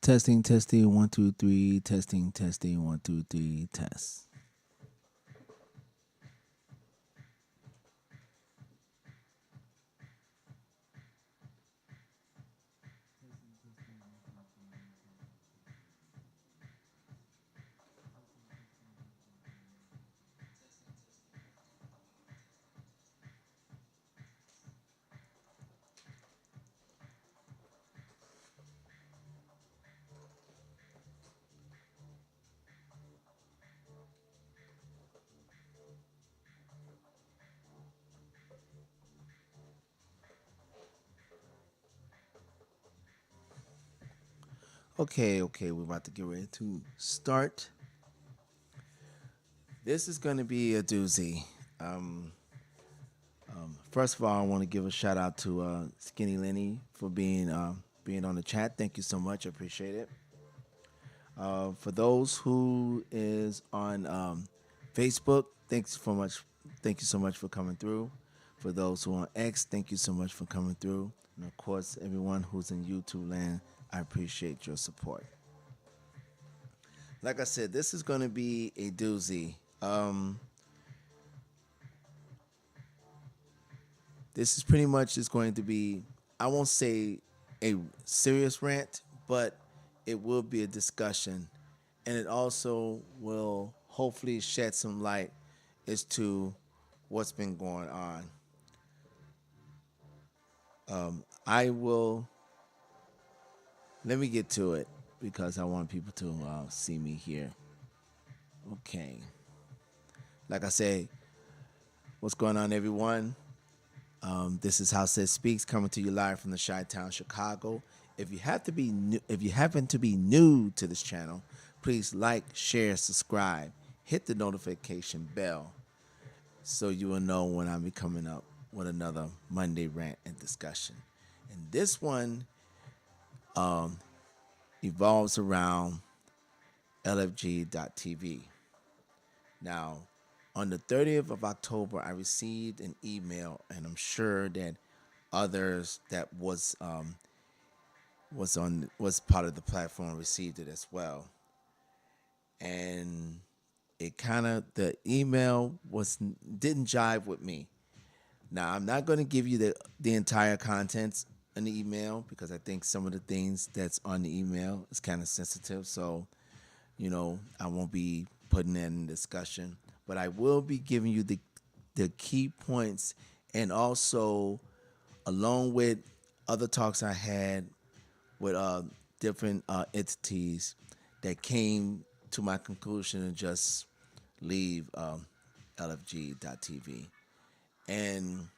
Testing, testing, 1, 2, 3. Testing, testing, 1, 2, 3. Test. Okay, we're about to get ready to start. This is going to be a doozy. Um, First of all, I want to give a shout out to Skinny Lenny for being on the chat. Thank you so much. I appreciate it. For those who is on Facebook, thanks so much. Thank you so much for coming through. For those who are on X, thank you so much for coming through. And of course, everyone who's in YouTube land, I appreciate your support. Like I said, this is going to be a doozy. This is pretty much just going to be, I won't say a serious rant, but it will be a discussion. And it also will hopefully shed some light as to what's been going on. I will, let me get to it because I want people to see me here. Okay. Like I say, what's going on, everyone? This is House Says Speaks coming to you live from the Chi-Town, Chicago. If you have to be new, if you happen to be new to this channel, please like, share, subscribe, hit the notification bell so you will know when I'll be coming up with another Monday rant and discussion. And this one evolves around lfg.tv. Now, on the 30th of October, I received an email, and I'm sure that others that was part of the platform received it as well. And it kind of, the email was didn't jive with me. Now, I'm not going to give you the entire contents in the email because I think some of the things that's on the email is kind of sensitive. So, I won't be putting that in discussion, but I will be giving you the key points, and also along with other talks I had with different entities that came to my conclusion to just leave lfg.tv. And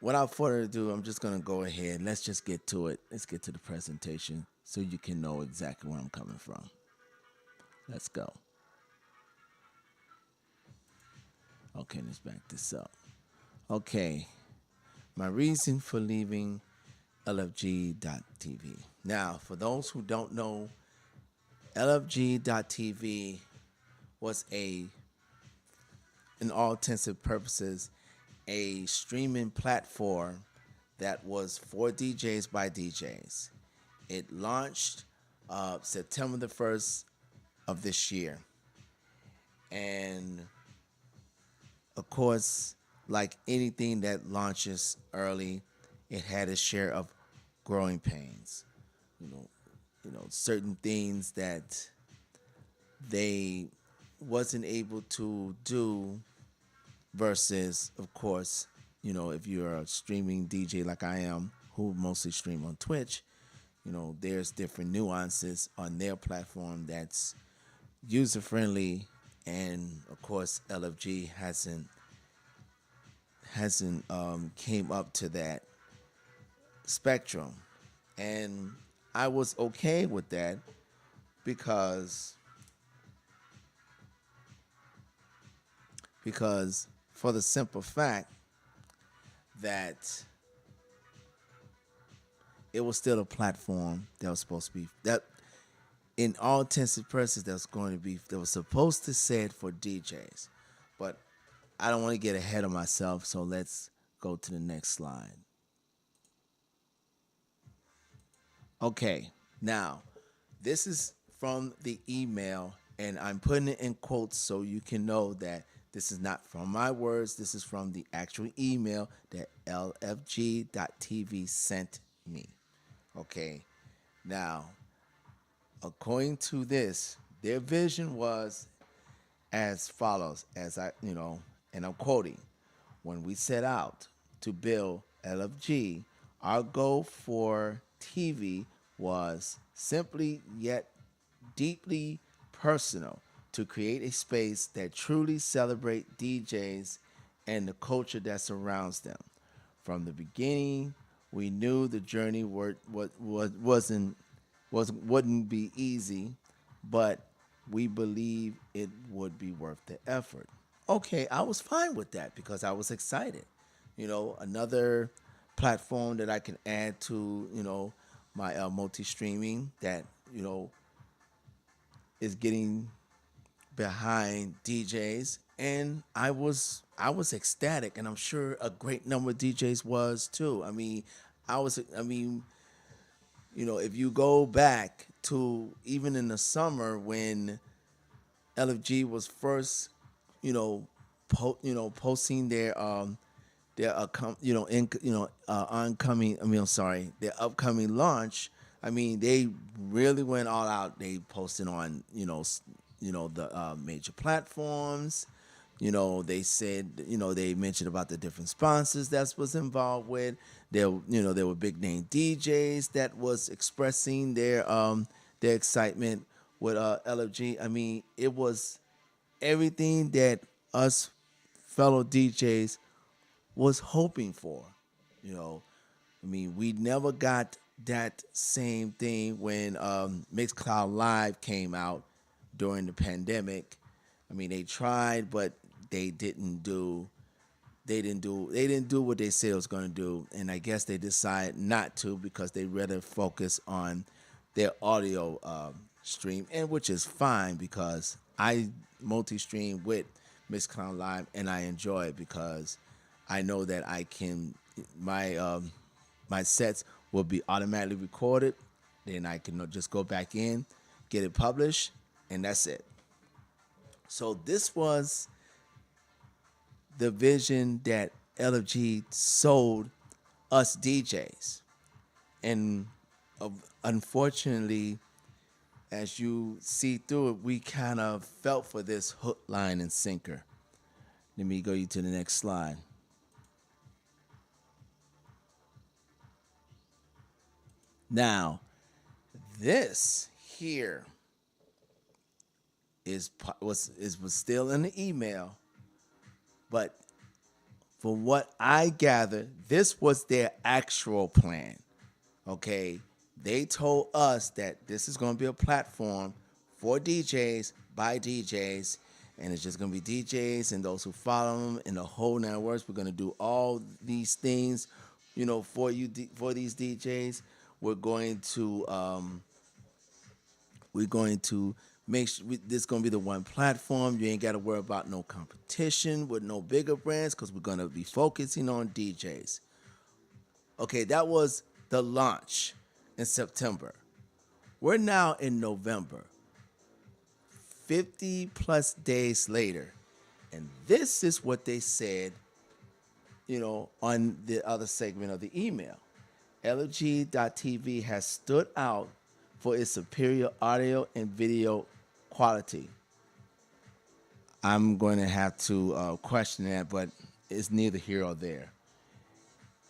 without further ado, I'm just going to go ahead. Let's just get to it. Let's get to the presentation so you can know exactly where I'm coming from. Let's go. Okay, let's back this up. Okay, my reason for leaving lfg.tv. Now, for those who don't know, lfg.tv was in all intents and purposes, a streaming platform that was for DJs by DJs. It launched September the 1st of this year. And of course, like anything that launches early, it had a share of growing pains. Certain things that they wasn't able to do versus, of course, if you're a streaming DJ like I am, who mostly stream on Twitch, there's different nuances on their platform that's user friendly, and of course LFG hasn't came up to that spectrum, and I was okay with that because for the simple fact that it was still a platform that was supposed to be that in all intents and purposes that was supposed to say it for DJs. But I don't want to get ahead of myself, so let's go to the next slide. Okay, now this is from the email, and I'm putting it in quotes so you can know that this is not from my words. This is from the actual email that lfg.tv sent me. Okay, now according to this, their vision was as follows, as and I'm quoting: when we set out to build LFG, our goal for TV was simply yet deeply personal, to create a space that truly celebrate DJs and the culture that surrounds them. From the beginning, we knew the journey wouldn't be easy, but we believe it would be worth the effort. Okay, I was fine with that because I was excited. Another platform that I can add to, my multi streaming that, is getting behind DJs, and I was ecstatic, and I'm sure a great number of DJs was too. If you go back to even in the summer when LFG was first, posting oncoming. I'm sorry, their upcoming launch. They really went all out. They posted on, the major platforms. They said, they mentioned about the different sponsors that was involved with. There were big name DJs that was expressing their excitement with LFG. It was everything that us fellow DJs was hoping for. You know, we never got that same thing when Mixcloud Live came out during the pandemic. They tried, but they didn't do they didn't do what they said it was going to do, and I guess they decided not to because they rather focus on their audio stream, and which is fine because I multi-stream with Miss Clown Live and I enjoy it because I know that I can my sets will be automatically recorded, then I can just go back in, get it published, and that's it. So this was the vision that LFG sold us DJs. And unfortunately, as you see through it, we kind of felt for this hook, line, and sinker. Let me go you to the next slide. Now, this here was still in the email, but for what I gathered, this was their actual plan. Okay, they told us that this is going to be a platform for DJs by DJs, and it's just going to be DJs and those who follow them and the whole nine works. We're going to do all these things, for for these DJs. We're going to we're going to make sure this is going to be the one platform. You ain't got to worry about no competition with no bigger brands because we're going to be focusing on DJs. Okay, that was the launch in September. We're now in November, 50 plus days later. And this is what they said, on the other segment of the email. LG.TV has stood out for its superior audio and video quality. I'm going to have to question that, but it's neither here or there.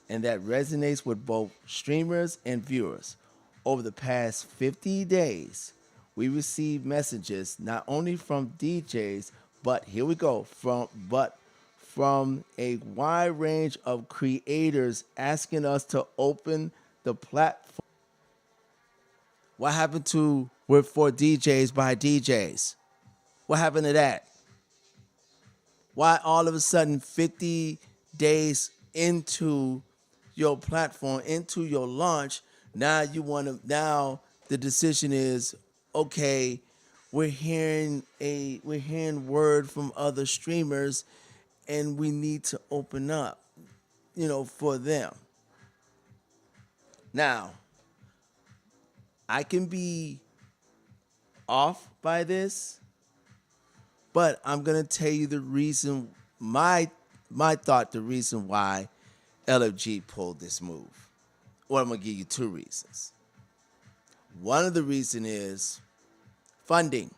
And that resonates with both streamers and viewers. Over the past 50 days, we received messages not only from DJs, but here we go, from a wide range of creators asking us to open the platform. What happened to we're for DJs by DJs? What happened to that? Why all of a sudden 50 days into your platform, into your launch, now the decision is, okay, we're hearing word from other streamers and we need to open up, for them. Now, I can be off by this, but I'm gonna tell you the reason my thought, the reason why LFG pulled this move. Well, I'm gonna give you two reasons. One of the reason is funding,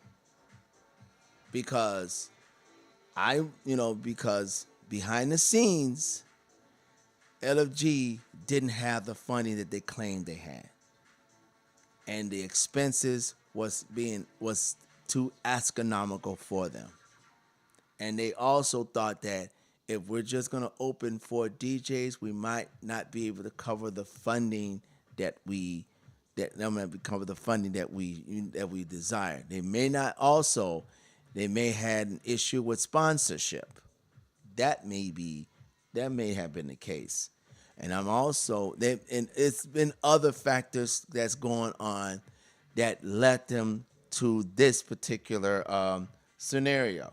because because behind the scenes, LFG didn't have the funding that they claimed they had, and the expenses was too astronomical for them. And they also thought that if we're just going to open for DJs, we might not be able to cover the funding that we desire. They may had an issue with sponsorship. That may be that may have been the case. And and it's been other factors that's going on that led them to this particular scenario.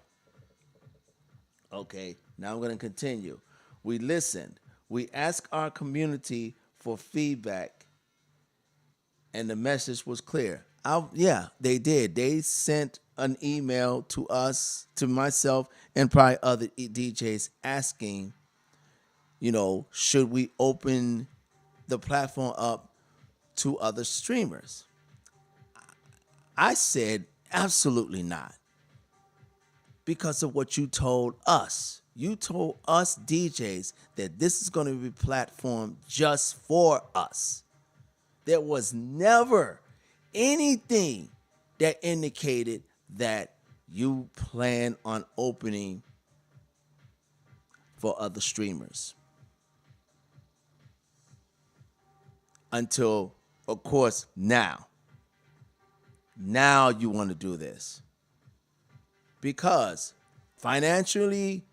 Okay, now I'm going to continue. We listened. We asked our community for feedback, and the message was clear. Yeah, they did. They sent an email to us, to myself, and probably other DJs asking, should we open the platform up to other streamers? I said, absolutely not, because of what you told us. You told us DJs that this is going to be platformed just for us. There was never anything that indicated that you plan on opening for other streamers. Until, of course, now. Now you want to do this. Because financially,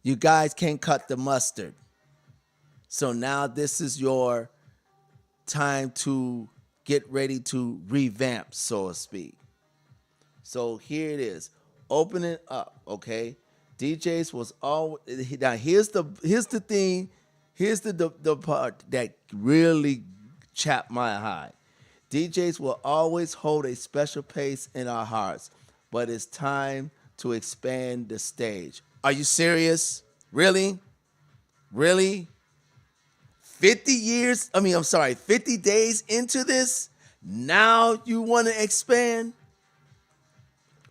you guys can't cut the mustard. So now this is your time to get ready to revamp, so to speak. So here it is. Open it up, okay? DJs was all now. Here's the thing. Here's the part that really chapped my hide. DJs will always hold a special place in our hearts, but it's time to expand the stage. Are you serious? Really? Really? 50 days into this, now you want to expand?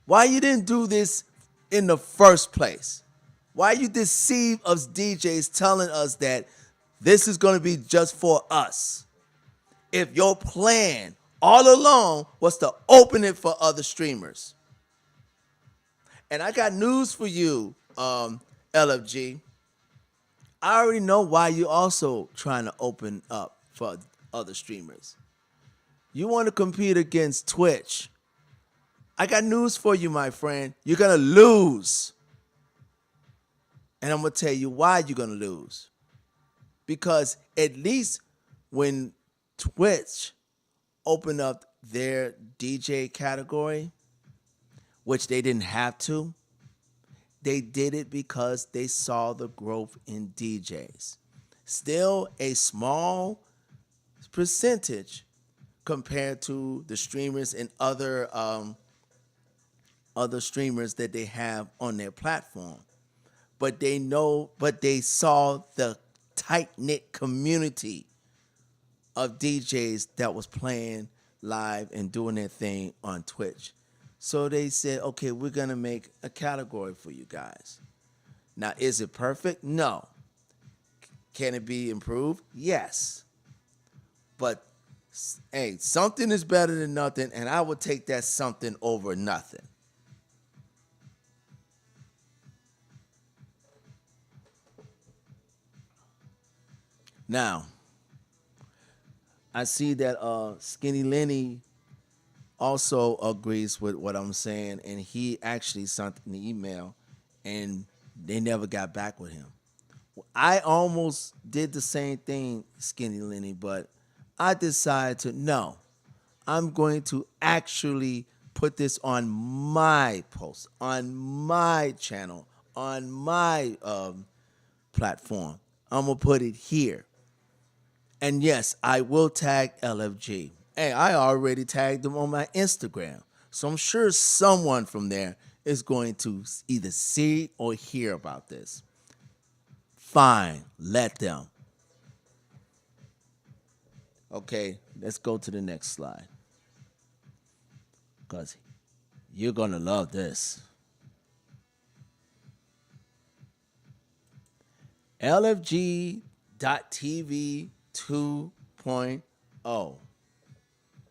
Why you didn't do this in the first place? Why you deceive us DJs telling us that this is going to be just for us? If your plan all along was to open it for other streamers. And I got news for you, LFG. I already know why you also trying to open up for other streamers. You want to compete against Twitch. I got news for you, my friend. You're going to lose. And I'm going to tell you why you're going to lose. Because at least when Twitch opened up their DJ category, which they didn't have to, they did it because they saw the growth in DJs. Still a small percentage compared to the streamers and other streamers that they have on their platform. But they saw the tight-knit community of DJs that was playing live and doing their thing on Twitch. So they said, okay, we're going to make a category for you guys. Now, is it perfect? No. Can it be improved? Yes. But, hey, something is better than nothing, and I would take that something over nothing. Now, I see that Skinny Lenny also agrees with what I'm saying, and he actually sent an email, and they never got back with him. I almost did the same thing, Skinny Lenny, but I decided to, no, I'm going to actually put this on my post, on my channel, on my platform. I'm going to put it here. And yes, I will tag LFG. Hey, I already tagged them on my Instagram. So I'm sure someone from there is going to either see or hear about this. Fine, let them. Okay, let's go to the next slide because you're going to love this. lfg.tv 2.0.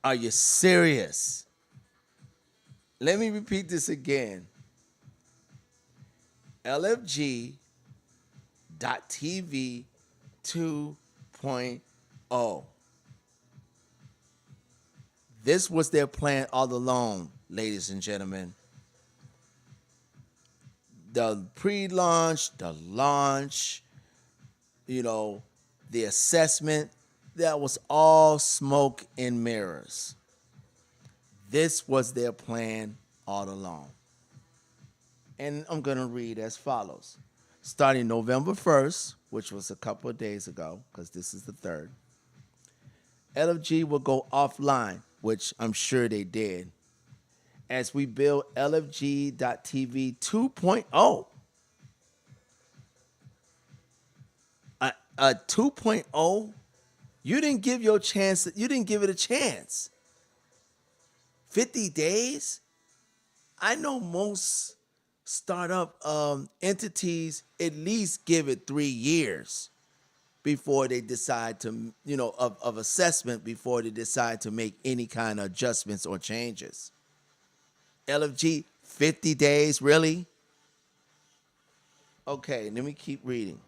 Are you serious? Let me repeat this again. lfg.tv 2.0. This was their plan all along, ladies and gentlemen. The pre-launch, the launch, you know, the assessment, that was all smoke and mirrors. This was their plan all along. And I'm going to read as follows. Starting November 1st, which was a couple of days ago, because this is the 3rd, LFG will go offline, which I'm sure they did, as we build LFG.TV 2.0. A 2.0, you didn't give it a chance. 50 days? I know most startup entities at least give it 3 years before they decide to, of assessment before they decide to make any kind of adjustments or changes. LFG, 50 days, really? Okay, let me keep reading.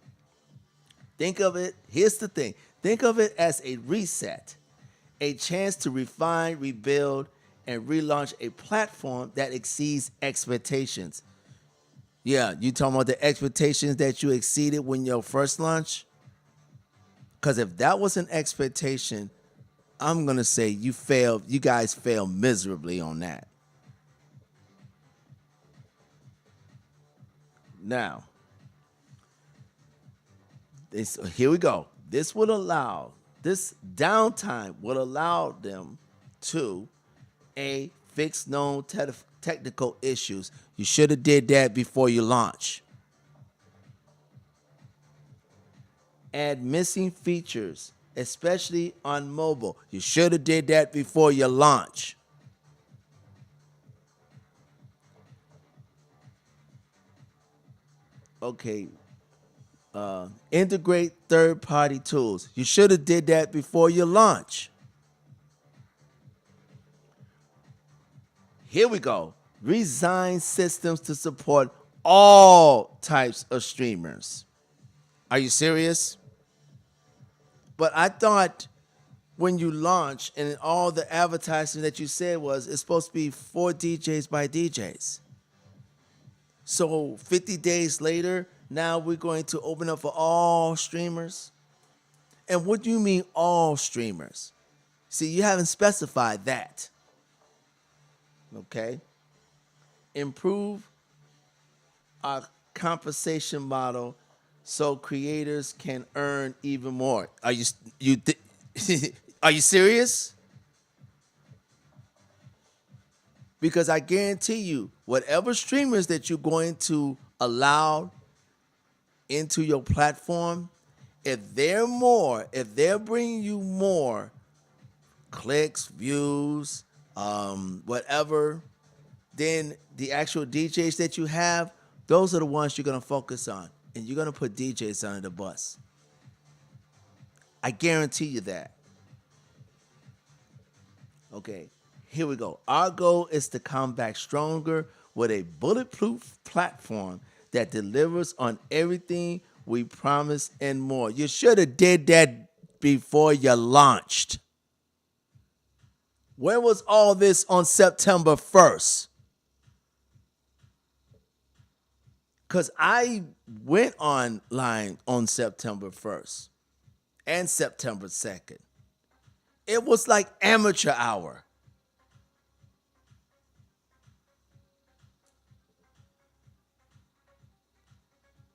Think of it, here's the thing. Think of it as a reset, a chance to refine, rebuild, and relaunch a platform that exceeds expectations. Yeah, you talking about the expectations that you exceeded when your first launch? Because if that was an expectation, I'm going to say you guys failed miserably on that. Now, here we go. This downtime would allow them to fix known technical issues. You should have did that before you launch. Add missing features, especially on mobile. You should have did that before you launch. Okay. Integrate third-party tools. You should have did that before you launch. Here we go. Redesign systems to support all types of streamers. Are you serious? But I thought when you launch and all the advertising that you said was it's supposed to be for DJs by DJs. So 50 days later, now we're going to open up for all streamers. And what do you mean all streamers? See, you haven't specified that. Okay? Improve our compensation model so creators can earn even more. Are you are you serious? Because I guarantee you, whatever streamers that you're going to allow into your platform, if they're bringing you more clicks, views, whatever, then the actual DJs that you have, those are the ones you're going to focus on. And you're going to put DJs under the bus. I guarantee you that. Okay, here we go. Our goal is to come back stronger with a bulletproof platform that delivers on everything we promised and more. You should have did that before you launched. Where was all this on September 1st? Because I went online on September 1st and September 2nd. It was like amateur hour.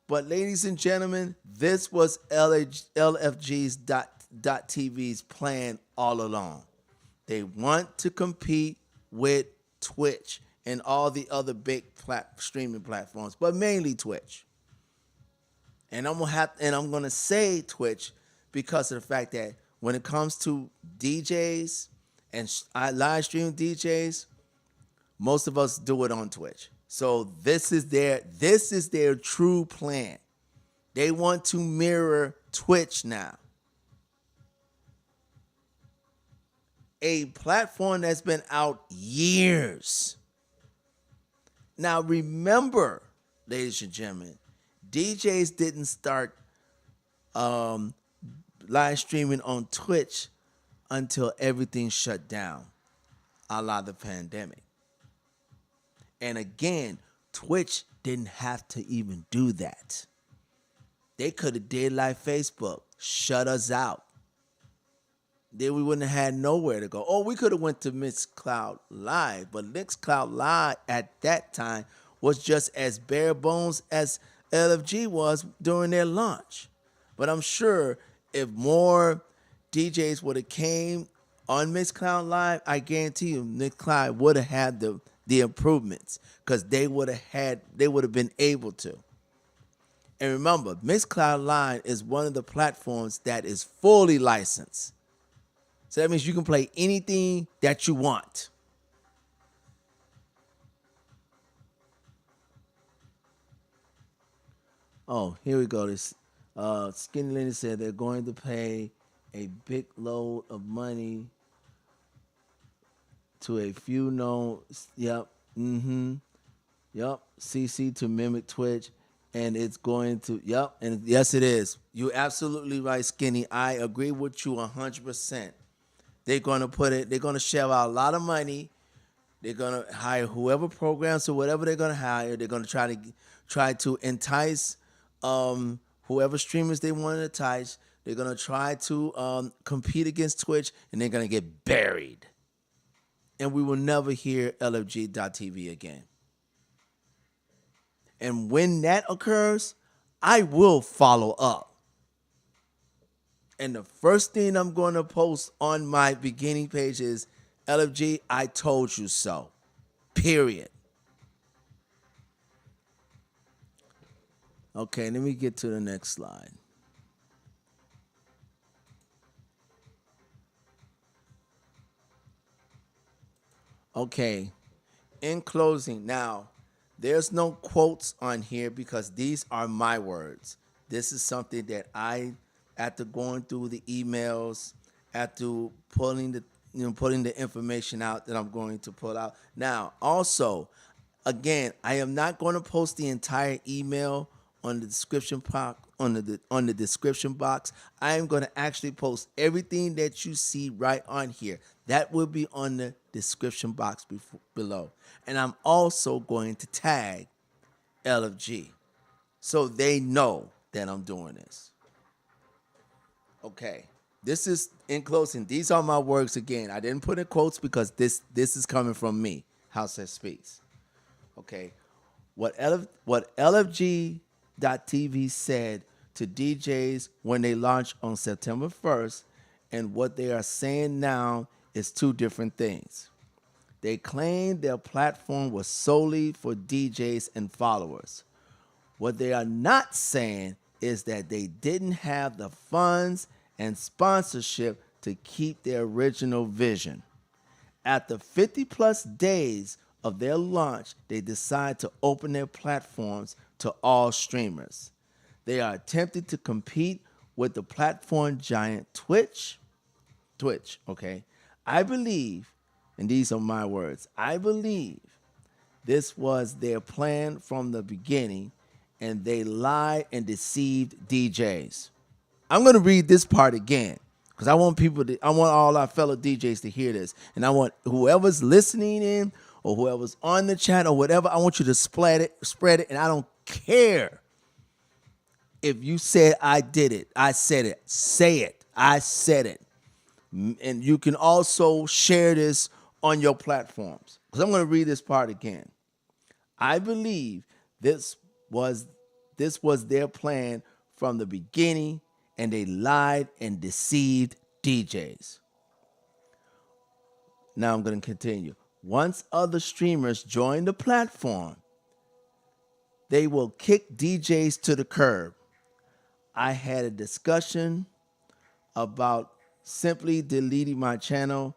But ladies and gentlemen, this was LFG's .TV's plan all along. They want to compete with Twitch and all the other big streaming platforms, but mainly Twitch. And I'm gonna say Twitch because of the fact that when it comes to DJs and live stream DJs, most of us do it on Twitch. So this is their true plan. They want to mirror Twitch now. A platform that's been out years. Now remember, ladies and gentlemen, DJs didn't start live streaming on Twitch until everything shut down, a la the pandemic. And again, Twitch didn't have to even do that. They could have did like Facebook, shut us out. Then we wouldn't have had nowhere to go. Oh, we could have went to Mixcloud Live, but Mixcloud Live at that time was just as bare bones as LFG was during their launch. But I'm sure if more DJs would have came on Mixcloud Live, I guarantee you Mixcloud would have had the improvements because they would have been able to. And remember, Mixcloud Live is one of the platforms that is fully licensed. So that means you can play anything that you want. Oh, here we go. This Skinny Lenny said they're going to pay a big load of money to a few known. Yep. Mm-hmm. Yep. CC to mimic Twitch. And it's going to, yep. And yes, it is. You're absolutely right, Skinny. I agree with you 100%. They're going to shell out a lot of money. They're going to hire whoever programs or whatever they're going to hire. They're going to try to entice whoever streamers they want to entice. They're going to try to compete against Twitch, and they're going to get buried. And we will never hear lfg.tv again. And when that occurs, I will follow up. And the first thing I'm going to post on my beginning page is, LFG, I told you so. Period. Okay, let me get to the next slide. Okay, in closing, now, there's no quotes on here because these are my words. This is something that after going through the emails, after putting the information out that I'm going to pull out. Now, also, again, I am not going to post the entire email on the description box. On the description box, I am going to actually post everything that you see right on here. That will be on the description box below, and I'm also going to tag LFG so they know that I'm doing this. Okay, this is in closing. These are my words again. I didn't put in quotes because this is coming from me. House that speaks. Okay, what LFG.TV said to DJs when they launched on September 1st and what they are saying now is two different things. They claimed their platform was solely for DJs and followers. What they are not saying is that they didn't have the funds and sponsorship to keep their original vision. After 50 plus days of their launch, they decide to open their platforms to all streamers. They are attempting to compete with the platform giant Twitch, okay? I believe, and these are my words, I believe this was their plan from the beginning, and they lied and deceived DJs. I'm going to read this part again because I want all our fellow DJs to hear this. And I want whoever's listening in or whoever's on the chat or whatever, I want you to spread it. And I don't care if you said I did it. I said it. Say it. I said it. And you can also share this on your platforms because I'm going to read this part again. I believe this was their plan from the beginning, and they lied and deceived DJs. Now I'm going to continue. Once other streamers join the platform, they will kick DJs to the curb. I had a discussion about simply deleting my channel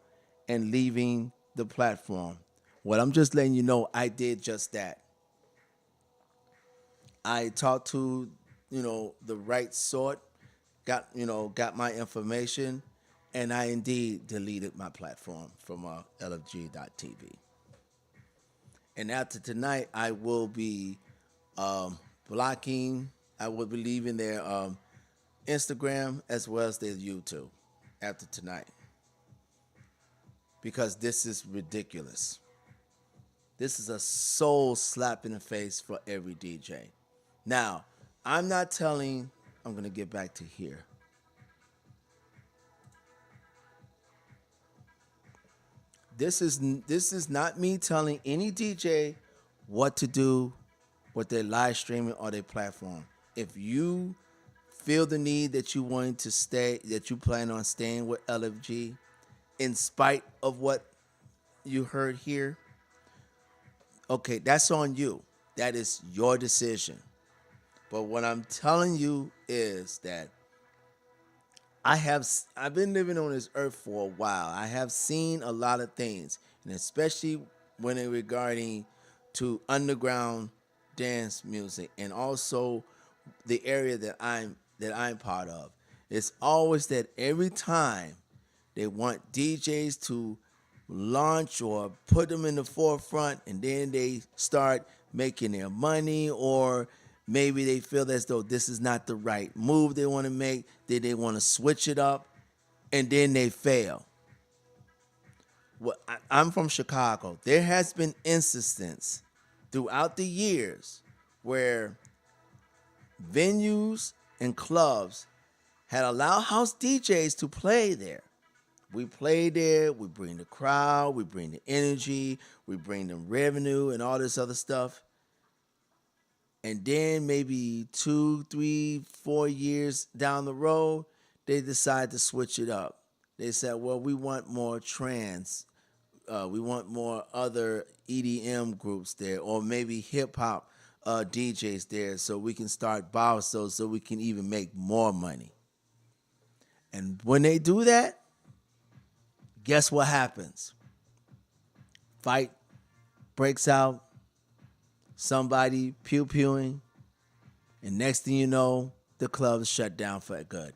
and leaving the platform. Well, I'm just letting you know I did just that. I talked to, the right sort, got my information, and I indeed deleted my platform from lfg.tv. And after tonight, I will be blocking. I will be leaving their Instagram as well as their YouTube after tonight because this is ridiculous. This is a soul slap in the face for every DJ. Now, I'm not telling. I'm gonna get back to here. This is not me telling any DJ what to do with their live streaming or their platform. If you feel the need that you want to stay, that you plan on staying with LFG, in spite of what you heard here, okay, that's on you. That is your decision. But what I'm telling you is that I've been living on this earth for a while. I have seen a lot of things, and especially when it regarding to underground dance music and also the area that I'm part of. It's always that every time they want DJs to launch or put them in the forefront, and then they start making their money, or maybe they feel as though this is not the right move they want to make, that they want to switch it up, and then they fail. Well, I'm from Chicago. There has been instances throughout the years where venues and clubs had allowed house DJs to play there. We play there, we bring the crowd, we bring the energy, we bring the revenue and all this other stuff. And then maybe 2, 3, 4 years down the road, they decide to switch it up. They said, well, we want more trance. We want more other EDM groups there, or maybe hip hop DJs there, so we can start bounce so we can even make more money. And when they do that, guess what happens? Fight breaks out, somebody pew-pewing, and next thing you know, the club is shut down for good.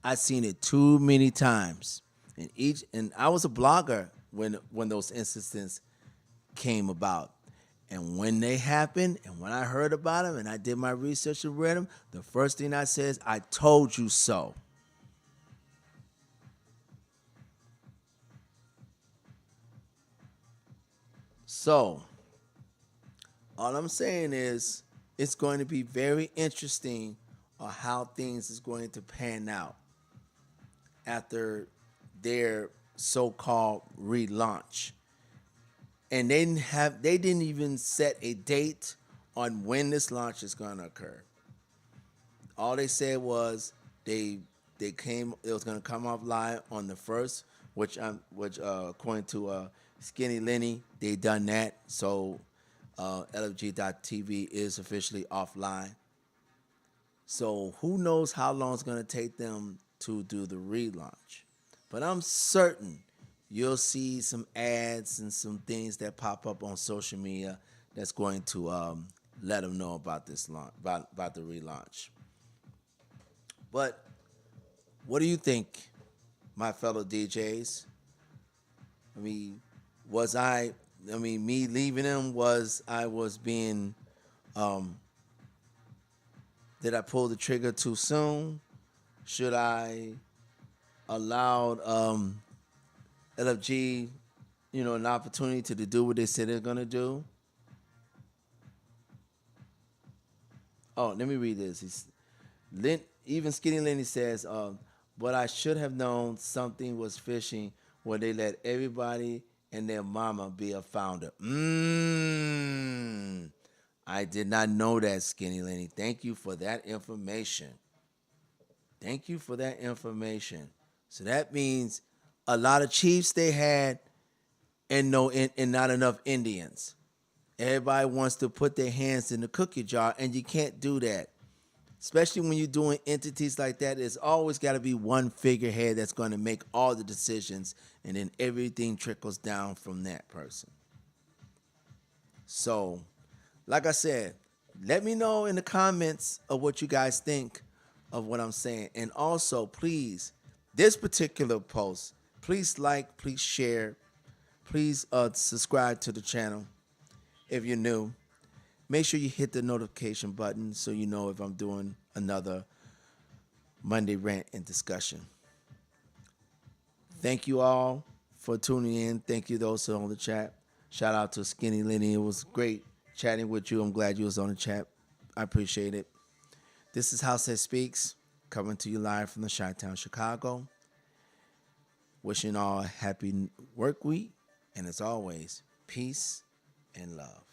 I've seen it too many times. And I was a blogger when those instances came about. And when they happened, and when I heard about them, and I did my research and read them, the first thing I said is, I told you so. So, all I'm saying is, it's going to be very interesting on how things is going to pan out after their so-called relaunch. And they didn't even set a date on when this launch is going to occur. All they said was it was going to come off live on the first, which according to Skinny Lenny, they done that. So lfg.tv is officially offline. So who knows how long it's going to take them to do the relaunch. But I'm certain you'll see some ads and some things that pop up on social media that's going to let them know about this launch, about the relaunch. But what do you think, my fellow DJs? I mean, me leaving them, I was being, did I pull the trigger too soon? Should I allowed LFG, an opportunity to do what they said they're gonna do? Oh, let me read this. Even Skinny Lenny says, but I should have known something was fishing when they let everybody and their mama be a founder. I did not know that, Skinny Lenny. Thank you for that information. Thank you for that information. So that means a lot of chiefs they had, and and not enough Indians. Everybody wants to put their hands in the cookie jar, and you can't do that. Especially when you're doing entities like that, it's always got to be one figurehead that's going to make all the decisions, and then everything trickles down from that person. So, like I said, let me know in the comments of what you guys think of what I'm saying. And also, please, this particular post, please like, please share, please subscribe to the channel if you're new. Make sure you hit the notification button so you know if I'm doing another Monday rant and discussion. Thank you all for tuning in. Thank you those on the chat. Shout out to Skinny Lenny. It was great chatting with you. I'm glad you was on the chat. I appreciate it. This is House That Speaks, coming to you live from the Chi-Town, Chicago. Wishing all a happy work week. And as always, peace and love.